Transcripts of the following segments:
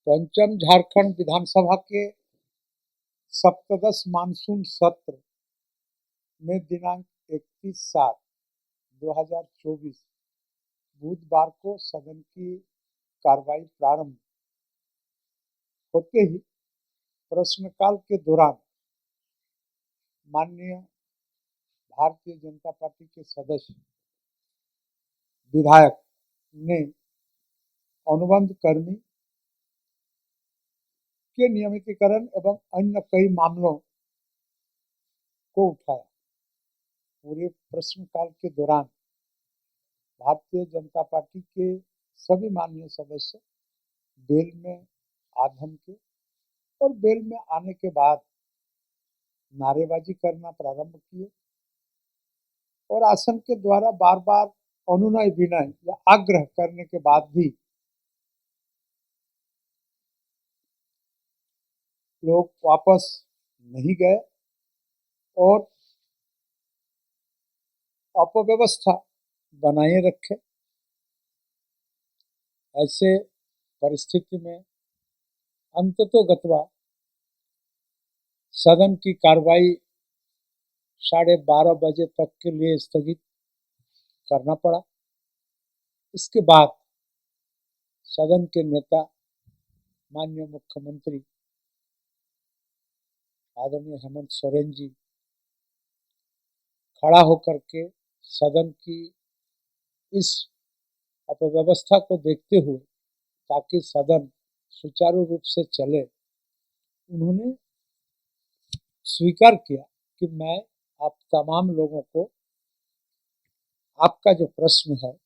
पंचम झारखंड विधानसभा के सप्तदश मानसून सत्र में दिनांक 31/7/2024 बुधवार को सदन की कार्रवाई प्रारंभ होते ही प्रश्नकाल के दौरान माननीय भारतीय जनता पार्टी के सदस्य विधायक ने अनुबंध कर्मी के नियमितीकरण एवं अन्य कई मामलों को उठाया। पूरे प्रश्नकाल के दौरान भारतीय जनता पार्टी के सभी माननीय सदस्य बेल में आधम के और बेल में आने के बाद नारेबाजी करना प्रारंभ किए और आसन के द्वारा बार बार अनुनय विनय या आग्रह करने के बाद भी लोग वापस नहीं गए और अपव्यवस्था बनाए रखे। ऐसे परिस्थिति में अंततोगत्वा सदन की कार्रवाई 12:30 बजे तक के लिए स्थगित करना पड़ा। इसके बाद सदन के नेता माननीय मुख्यमंत्री आदरणीय हेमंत सोरेन जी खड़ा होकर के सदन की इस अपव्यवस्था को देखते हुए ताकि सदन सुचारू रूप से चले, उन्होंने स्वीकार किया कि मैं आप तमाम लोगों को आपका जो प्रश्न है,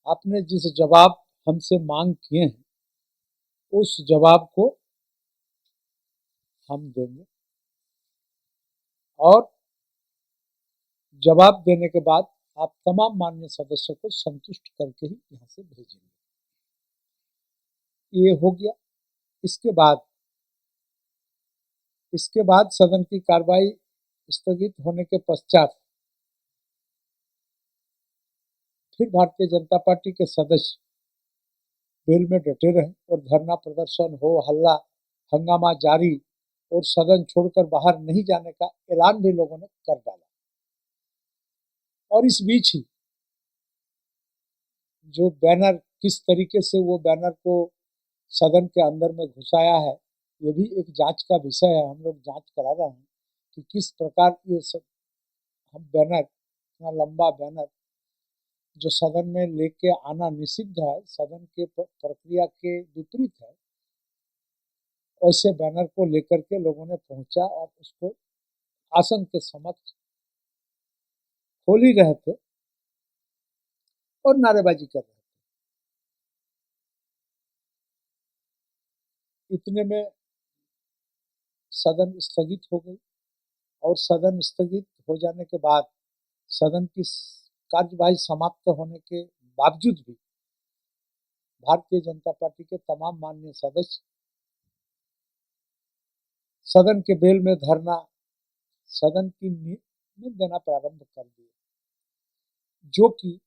आपने जिस जवाब हमसे मांग किए हैं, उस जवाब को हम देंगे और जवाब देने के बाद आप तमाम माननीय सदस्यों को संतुष्ट करके ही यहाँ से भेजेंगे। ये हो गया। इसके बाद सदन की कार्रवाई स्थगित होने के पश्चात फिर भारतीय जनता पार्टी के सदस्य बेल में डटे रहे और धरना प्रदर्शन हो हल्ला हंगामा जारी और सदन छोड़कर बाहर नहीं जाने का ऐलान भी लोगों ने कर डाला। और इस बीच ही जो बैनर, किस तरीके से वो बैनर को सदन के अंदर में घुसाया है, ये भी एक जांच का विषय है। हम लोग जांच करा रहे हैं कि किस प्रकार ये सब हम बैनर, इतना लंबा बैनर जो सदन में लेके आना निषिद्ध है, सदन के प्रक्रिया के विपरीत है, ऐसे बैनर को लेकर के लोगों ने पहुंचा और उसको आसन के समक्ष खोल ही रहे थे और नारेबाजी कर रहे थे। इतने में सदन स्थगित हो गई और सदन स्थगित हो जाने के बाद सदन की कार्यवाही समाप्त होने के बावजूद भी भारतीय जनता पार्टी के तमाम माननीय सदस्य सदन के बेल में धरना, सदन की नींद देना प्रारंभ कर दिए, जो कि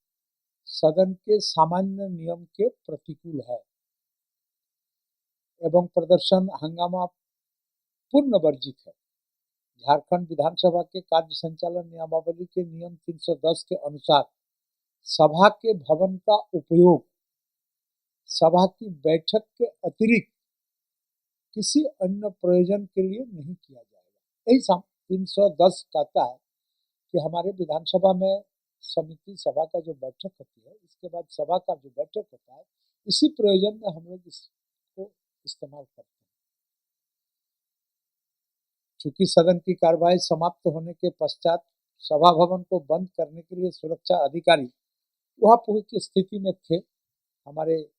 सदन के सामान्य नियम के प्रतिकूल है एवं प्रदर्शन हंगामा पूर्ण वर्जित है। झारखंड विधानसभा के कार्य संचालन नियमावली के नियम 310 के अनुसार सभा के भवन का उपयोग सभा की बैठक के अतिरिक्त किसी अन्य प्रयोजन के लिए नहीं किया जाएगा। यही 310 कहता है कि हमारे विधानसभा में समिति सभा का जो बैठक होती है, इसके बाद सभा का जो बैठक होता है, इसी प्रयोजन में हम लोग इसको इस्तेमाल करते हैं। चूंकि सदन की कार्रवाई समाप्त होने के पश्चात सभा भवन को बंद करने के लिए सुरक्षा अधिकारी वहां की स्थिति में थे, हमारे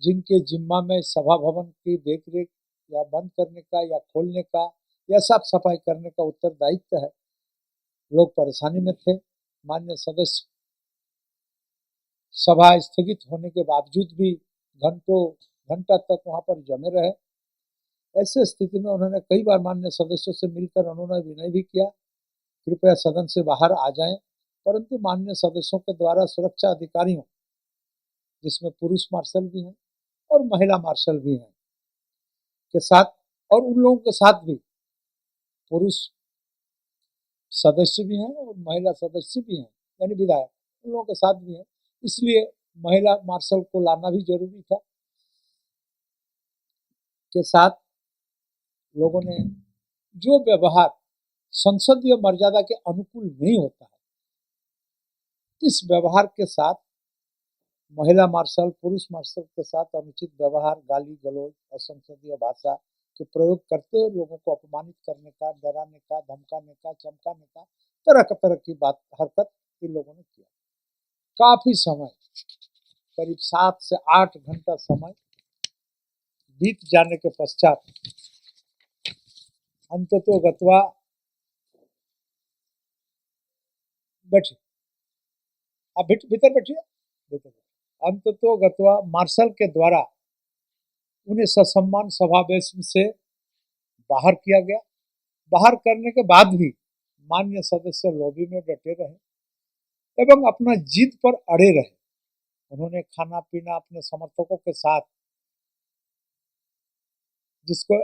जिनके जिम्मा में सभा भवन की देखरेख या बंद करने का या खोलने का या साफ सफाई करने का उत्तरदायित्व है, लोग परेशानी में थे। माननीय सदस्य सभा स्थगित होने के बावजूद भी घंटा तक वहां पर जमे रहे। ऐसे स्थिति में उन्होंने कई बार माननीय सदस्यों से मिलकर अनुनय विनय भी किया, कृपया सदन से बाहर आ जाएं, परंतु माननीय सदस्यों के द्वारा सुरक्षा अधिकारियों, जिसमें पुलिस मार्शल भी हैं और महिला मार्शल भी हैं के साथ, और उन लोगों के साथ भी पुरुष सदस्य भी हैं और महिला सदस्य भी हैं, यानी विधायक उन लोगों के साथ भी हैं। इसलिए महिला मार्शल को लाना भी जरूरी था। के साथ लोगों ने जो व्यवहार संसदीय मर्यादा के अनुकूल नहीं होता है, इस व्यवहार के साथ महिला मार्शल पुरुष मार्शल के साथ अनुचित व्यवहार, गाली गलौज, असंसदीय भाषा के प्रयोग करते हुए लोगों को अपमानित करने का, डराने का, धमकाने का, चमकाने का, तरह की बात हरकत इन लोगों ने किया। काफी समय, करीब 7 से 8 घंटा समय बीत जाने के पश्चात अंततोगत्वा बैठिए, आप भीतर बैठिए। अंततोगत्वा मार्शल के द्वारा उन्हें ससम्मान समावेश से बाहर किया गया। बाहर करने के बाद भी मान्य सदस्य लॉबी में डटे रहे एवं अपना जिद पर अड़े रहे। उन्होंने खाना पीना अपने समर्थकों के साथ, जिसको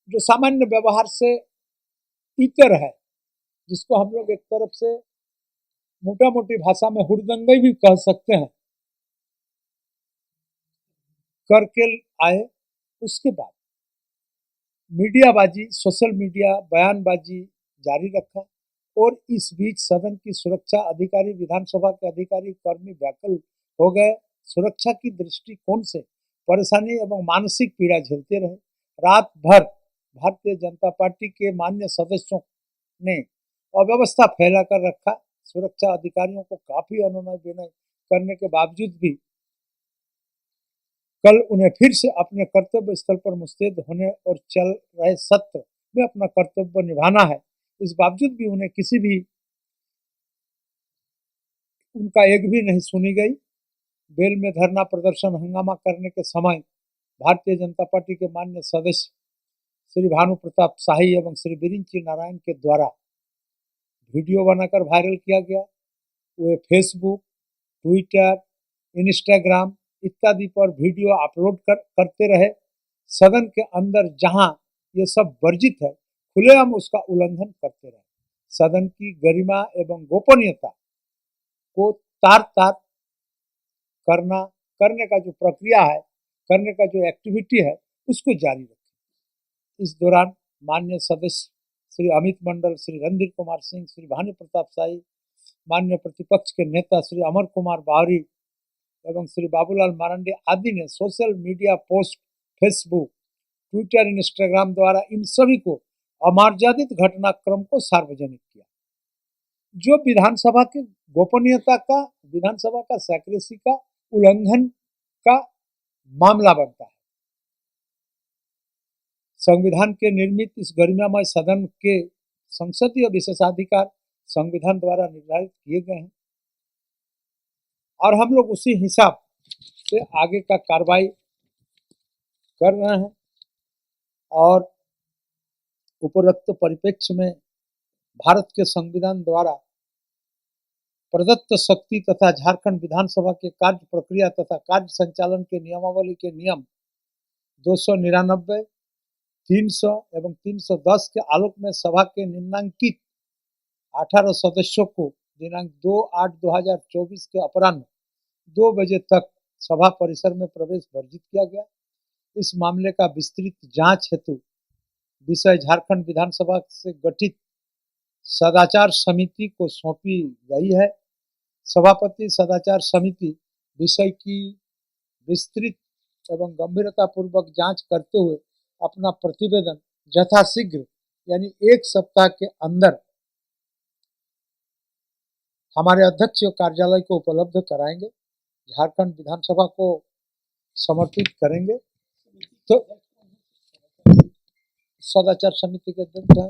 जो सामान्य व्यवहार से इतर है, जिसको हम लोग एक तरफ से मोटा मोटी भाषा में हुड़दंगई भी कह सकते हैं, करके आए। उसके बाद मीडियाबाजी, सोशल मीडिया बयानबाजी जारी रखा और इस बीच सदन की सुरक्षा अधिकारी, विधानसभा के अधिकारी कर्मी व्याकुल हो गए। सुरक्षा की दृष्टिकोण से परेशानी एवं मानसिक पीड़ा झेलते रहे। रात भर भारतीय जनता पार्टी के मान्य सदस्यों ने अव्यवस्था फैला कर रखा। सुरक्षा अधिकारियों को काफी अनुनय विनय करने के बावजूद भी कल उन्हें फिर से अपने कर्तव्य स्थल पर मुस्तैद होने और चल रहे सत्र में अपना कर्तव्य निभाना है। इस बावजूद भी उन्हें किसी भी उनका एक भी नहीं सुनी गई। बेल में धरना प्रदर्शन हंगामा करने के समय भारतीय जनता पार्टी के मान्य सदस्य श्री भानु प्रताप शाही एवं श्री बिरिंची नारायण के द्वारा वीडियो बनाकर वायरल किया गया। वे फेसबुक, ट्विटर, इंस्टाग्राम इत्यादि पर वीडियो अपलोड करते रहे। सदन के अंदर जहां ये सब वर्जित है, खुलेआम उसका उल्लंघन करते रहे। सदन की गरिमा एवं गोपनीयता को तार तार करने का जो प्रक्रिया है, करने का जो एक्टिविटी है, उसको जारी रखें। इस दौरान मान्य सदस्य श्री अमित मंडल, श्री रणधीर कुमार सिंह, श्री भानु प्रताप शाही, मान्य प्रतिपक्ष के नेता श्री अमर कुमार बावरी एवं श्री बाबूलाल मारंडी आदि ने social media post, Facebook, Twitter, Instagram द्वारा इन सभी को अमर्यादित घटनाक्रम को सार्वजनिक किया, जो विधानसभा की गोपनीयता का, विधानसभा का सेक्रेसी का उल्लंघन का मामला बनता है। संविधान के निर्मित इस गरिमामय सदन के संसदीय विशेषाधिकार संविधान द्वारा निर्धारित किए गए हैं और हम लोग उसी हिसाब से आगे का कार्रवाई कर रहे हैं। और उपरोक्त परिप्रेक्ष्य में भारत के संविधान द्वारा प्रदत्त शक्ति तथा झारखंड विधानसभा के कार्य प्रक्रिया तथा कार्य संचालन के नियमावली के नियम 299, 300 एवं 310 के आलोक में सभा के निम्नांकित 18 सदस्यों को दिनांक 2/8/2024 के अपराह्न 2 बजे तक सभा परिसर में प्रवेश वर्जित किया गया। इस मामले का विस्तृत जांच हेतु विषय झारखंड विधानसभा से गठित सदाचार समिति को सौंपी गई है। सभापति सदाचार समिति विषय की विस्तृत एवं गंभीरता पूर्वक जांच करते हुए अपना प्रतिवेदन यथाशीघ्र यानी 1 सप्ताह के अंदर हमारे अध्यक्ष कार्यालय को उपलब्ध कराएंगे, झारखंड विधानसभा को समर्पित करेंगे। तो सदाचार समिति के अध्यक्ष हैं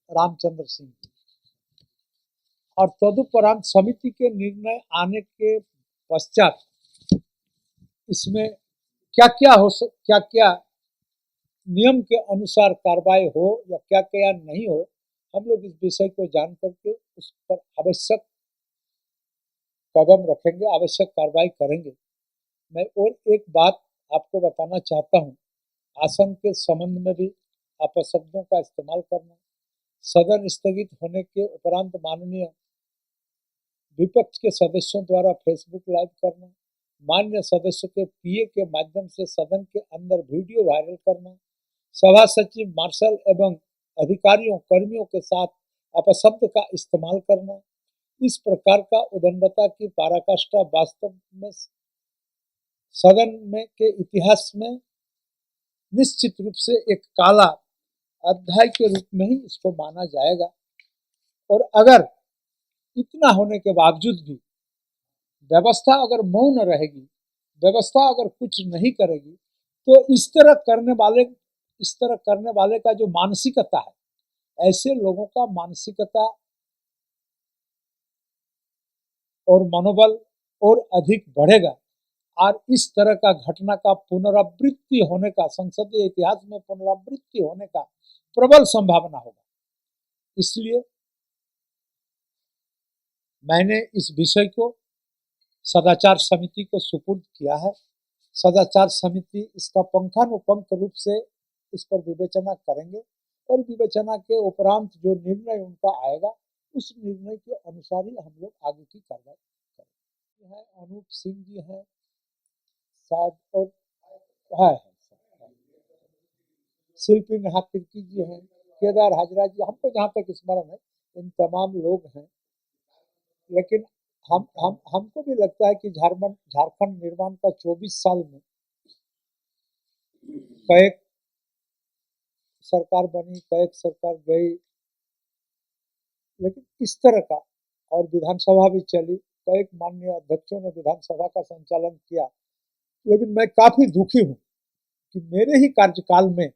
रामचंद्र सिंह और तदुपरांत समिति के निर्णय आने के पश्चात इसमें क्या क्या नियम के अनुसार कार्रवाई हो या क्या नहीं हो, हम लोग इस विषय को जान करके उस पर आवश्यक कदम रखेंगे, आवश्यक कार्रवाई करेंगे। मैं और एक बात आपको बताना चाहता हूँ। आसन के संबंध में भी अपशब्दों का इस्तेमाल करना, सदन स्थगित होने के उपरांत माननीय विपक्ष के सदस्यों द्वारा फेसबुक लाइव करना, मान्य सदस्यों के पीए के माध्यम से सदन के अंदर वीडियो वायरल करना, सभा सचिव, मार्शल एवं अधिकारियों कर्मियों के साथ अपशब्द का इस्तेमाल करना, इस प्रकार का उदंडता की पराकाष्ठा वास्तव में सदन में के इतिहास में निश्चित रूप से एक काला अध्याय के रूप में ही इसको माना जाएगा। और अगर इतना होने के बावजूद भी व्यवस्था अगर मौन रहेगी, व्यवस्था अगर कुछ नहीं करेगी, तो इस तरह करने वाले का जो मानसिकता है, ऐसे लोगों का मानसिकता और मनोबल और अधिक बढ़ेगा और इस तरह का घटना का पुनरावृत्ति होने का, संसदीय इतिहास में पुनरावृत्ति होने का प्रबल संभावना होगा। इसलिए मैंने इस विषय को सदाचार समिति को सुपुर्द किया है। सदाचार समिति इसका पंखानुपंख रूप से इस पर विवेचना करेंगे और विवेचना के उपरांत जो निर्णय उनका आएगा, उस निर्णय के अनुसार ही हम लोग आगे की कार्रवाई करेंगे। अनूप सिंह जी हैं शायद, और है शिल्पी नेहा तिर्की जी हैं, केदार हाजरा जी, हमको जहाँ तक स्मरण है इन तमाम लोग हैं। लेकिन हमको भी लगता है कि झारखंड निर्माण का 24 साल में कई सरकार बनी, कई सरकार गई, लेकिन इस तरह का, और विधानसभा भी चली, कई माननीय अध्यक्षों ने विधानसभा का संचालन किया, लेकिन मैं काफी दुखी हूं कि मेरे ही कार्यकाल में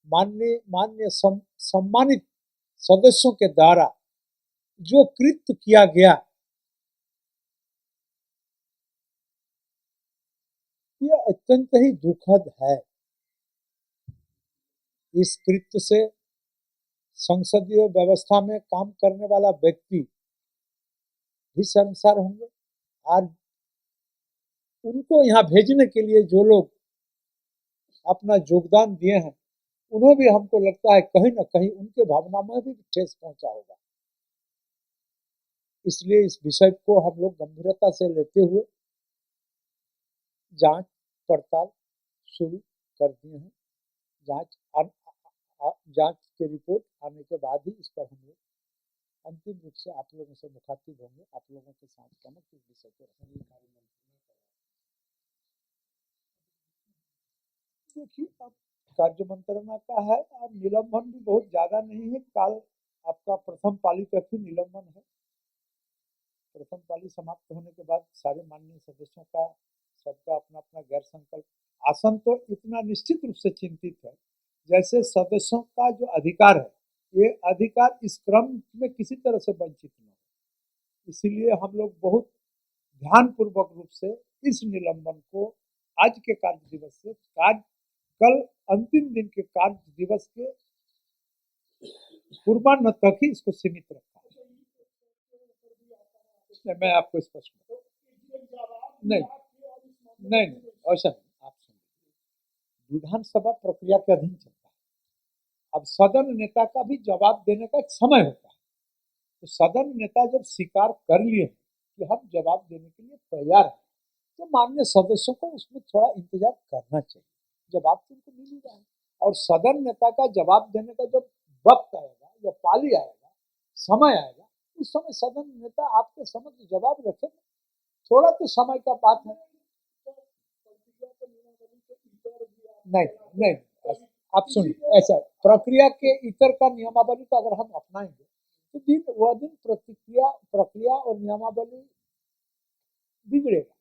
माननीय सम्मानित सदस्यों के द्वारा जो कृत्य किया गया, यह अत्यंत ही दुखद है। इस कृत्य से संसदीय व्यवस्था में काम करने वाला व्यक्ति भी शर्मसार होंगे और उनको यहाँ भेजने के लिए जो लोग अपना योगदान दिए हैं, उन्हें भी हमको लगता है कहीं ना कहीं उनके भावना में भी ठेस पहुंचा होगा। इसलिए इस विषय को हम लोग गंभीरता से लेते हुए जांच पड़ताल शुरू कर दिए हैं। जांच की रिपोर्ट आने के बाद ही इस पर हम लोग अंतिम रूप से आप लोगों से मुखातिब होंगे, आप लोगों के साथ समझ इस विषय को रखेंगे। देखिए, अब कार्य मंत्रणा का है और निलंबन भी बहुत ज्यादा नहीं है। काल आपका प्रथम पाली तक ही निलंबन है। प्रथम पाली समाप्त होने के बाद सारे माननीय सदस्यों का सबका अपना अपना गैर संकल्प, आसन तो इतना निश्चित रूप से चिंतित है जैसे सदस्यों का जो अधिकार है, ये अधिकार इस क्रम में किसी तरह से वंचित न हो। इसीलिए हम लोग बहुत ध्यान पूर्वक रूप से इस निलंबन को आज के कार्य दिवस से कल अंतिम दिन के कार्य दिवस के पूर्वान्ह तक ही इसको सीमित रखा है। मैं आपको स्पष्ट नहीं नहीं नहीं ऐसा नहीं। आप सुनिए, विधानसभा प्रक्रिया के अधीन चलता है। अब सदन नेता का भी जवाब देने का एक समय होता है, तो सदन नेता जब स्वीकार कर लिए कि हम जवाब देने के लिए तैयार हैं, तो माननीय सदस्यों को उसमें थोड़ा इंतजार करना चाहिए। जवाब तो उनको मिल ही रहा है, और सदन नेता का जवाब देने का जब वक्त आएगा या पाली आएगा, समय आएगा, उस समय सदन नेता आपके समक्ष जवाब रखेगा। थोड़ा तो समय का बात है। नहीं नहीं, आप सुनिए, ऐसा प्रक्रिया के इतर का नियमावली का अगर हम अपनाएंगे तो वह दिन प्रक्रिया और नियमावली बिगड़ेगा,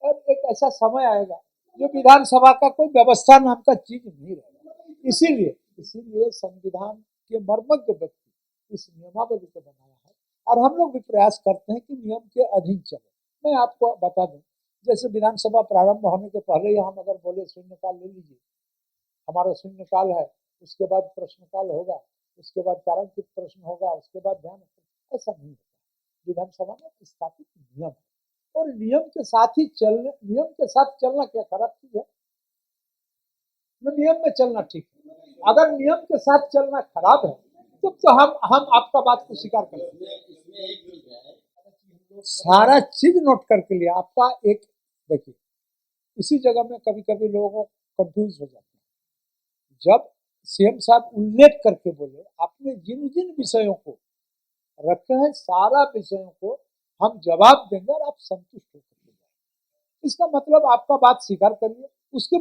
और एक ऐसा समय आएगा जो विधानसभा का कोई व्यवस्था नाम का चीज नहीं रहेगा। इसीलिए संविधान के मर्मज्ञ व्यक्ति इस नियमावली को बनाया है, और हम लोग भी प्रयास करते हैं कि नियम के अधीन चले। मैं आपको बता दूं, जैसे विधानसभा प्रारंभ होने के पहले ही हम अगर बोले शून्यकाल ले लीजिए, हमारा शून्यकाल है, उसके बाद प्रश्नकाल होगा, उसके बाद तारांकित प्रश्न होगा, उसके बाद ध्यान, ऐसा नहीं होता। विधानसभा में स्थापित नियम है और नियम के साथ चलना क्या खराब चीज है? नियम में चलना ठीक है। अगर नियम के साथ चलना खराब है तो हम आपका बात को स्वीकार करते हैं। सारा चीज नोट करके लिया आपका एक। देखिए, इसी जगह में कभी कभी लोगों को कंफ्यूज हो जाते हैं। जब सीएम साहब उल्लेख करके बोले आपने जिन जिन विषयों को रखे हैं सारा विषयों को हम जवाब देंगे और आप संतुष्ट होकर जाए, इसका मतलब आपका बात स्वीकार करिए। उसके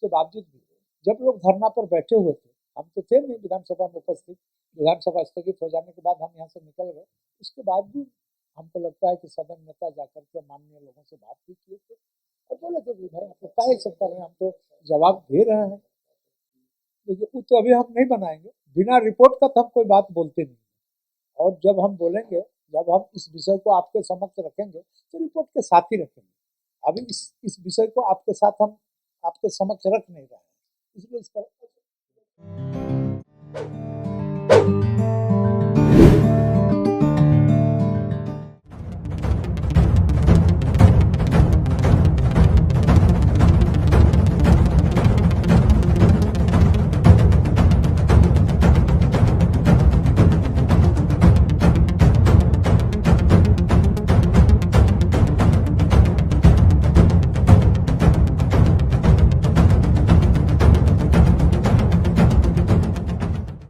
बावजूद भी जब लोग धरना पर बैठे हुए थे, हम तो थे नहीं विधानसभा में उपस्थित, विधानसभा स्थगित हो जाने के बाद हम यहाँ से निकल गए, उसके बाद भी हमको लगता है कि सदन नेता जाकर के माननीय लोगों से बात भी किए थे और बोले थे कि भाई आप लोग काहे सब कर रहे हैं, हम तो जवाब दे रहे हैं। देखिए, वो तो अभी हम नहीं बनाएंगे, बिना रिपोर्ट का तो हम कोई बात बोलते नहीं। और जब हम बोलेंगे, जब हम इस विषय को आपके समक्ष रखेंगे तो रिपोर्ट के साथ ही रखेंगे। अभी इस विषय को आपके साथ हम आपके समक्ष रख नहीं रहे हैं, इसलिए इस पर